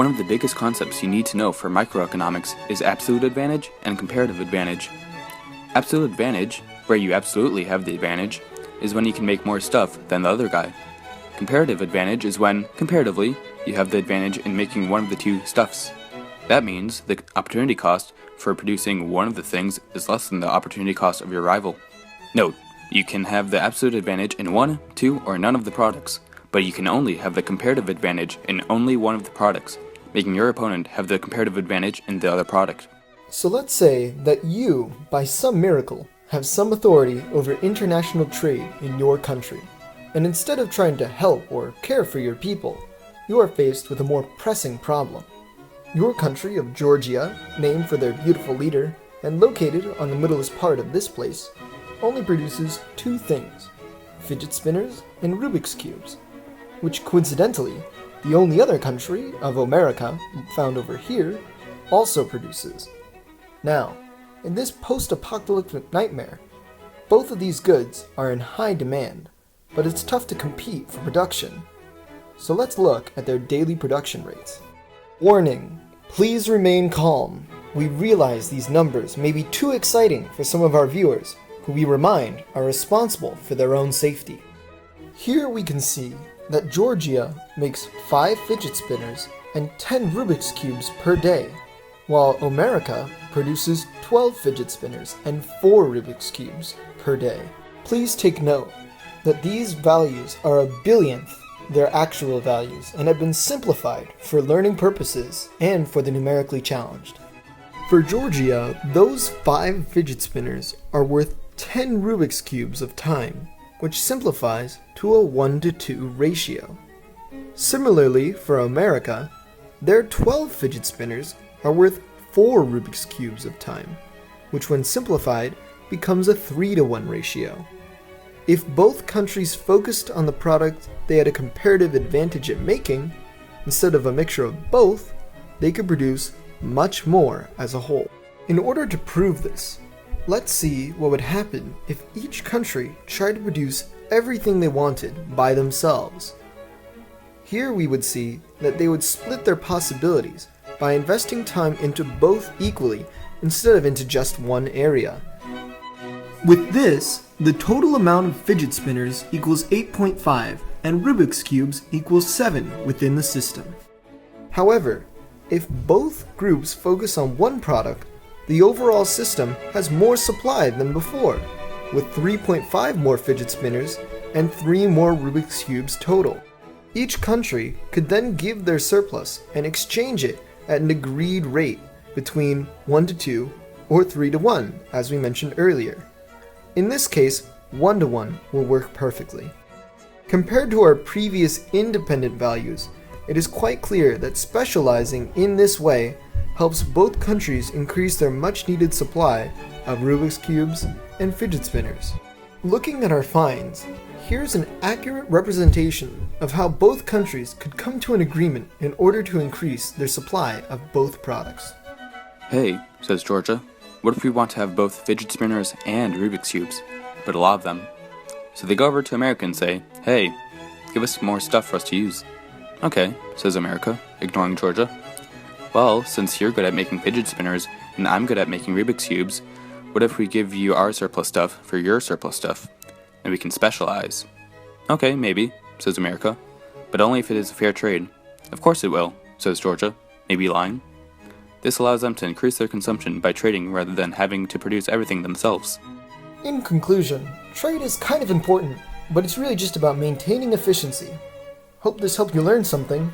One of the biggest concepts you need to know for microeconomics is absolute advantage and comparative advantage. Absolute advantage, where you absolutely have the advantage, is when you can make more stuff than the other guy. Comparative advantage is when, comparatively, you have the advantage in making one of the two stuffs. That means the opportunity cost for producing one of the things is less than the opportunity cost of your rival. Note, you can have the absolute advantage in one, two, or none of the products, but you can only have the comparative advantage in only one of the products, making your opponent have the comparative advantage in the other product. So let's say that you, by some miracle, have some authority over international trade in your country, and instead of trying to help or care for your people, you are faced with a more pressing problem. Your country of Jorgia, named for their beautiful leader, and located on the middlest part of this place, only produces two things, fidget spinners and Rubik's Cubes, which coincidentally, the only other country of Omerica, found over here, also produces. Now, in this post-apocalyptic nightmare, both of these goods are in high demand, but it's tough to compete for production. So let's look at their daily production rates. Warning, please remain calm. We realize these numbers may be too exciting for some of our viewers, who we remind are responsible for their own safety. Here we can see that Jorgia makes 5 fidget spinners and 10 Rubik's Cubes per day, while Omerica produces 12 fidget spinners and 4 Rubik's Cubes per day. Please take note that these values are a billionth their actual values and have been simplified for learning purposes and for the numerically challenged. For Jorgia, those 5 fidget spinners are worth 10 Rubik's Cubes of time, which simplifies to a 1:2 ratio. Similarly, for Omerica, their 12 fidget spinners are worth 4 Rubik's Cubes of time, which when simplified becomes a 3:1 ratio. If both countries focused on the product they had a comparative advantage at making, instead of a mixture of both, they could produce much more as a whole. In order to prove this, let's see what would happen if each country tried to produce everything they wanted by themselves. Here we would see that they would split their possibilities by investing time into both equally instead of into just one area. With this, the total amount of fidget spinners equals 8.5 and Rubik's Cubes equals 7 within the system. However, if both groups focus on one product, the overall system has more supply than before, with 3.5 more fidget spinners and 3 more Rubik's Cubes total. Each country could then give their surplus and exchange it at an agreed rate between 1:2 or 3:1, as we mentioned earlier. In this case, 1:1 will work perfectly. Compared to our previous independent values, it is quite clear that specializing in this way helps both countries increase their much-needed supply of Rubik's Cubes and fidget spinners. Looking at our finds, here's an accurate representation of how both countries could come to an agreement in order to increase their supply of both products. Hey, says Georgia, what if we want to have both fidget spinners and Rubik's Cubes, but a lot of them? So they go over to America and say, hey, give us more stuff for us to use. Okay, says America, ignoring Georgia. Well, since you're good at making fidget spinners and I'm good at making Rubik's Cubes, what if we give you our surplus stuff for your surplus stuff, and we can specialize? Okay, maybe, says America, but only if it is a fair trade. Of course it will, says Georgia, maybe lying. This allows them to increase their consumption by trading rather than having to produce everything themselves. In conclusion, trade is kind of important, but it's really just about maintaining efficiency. Hope this helped you learn something.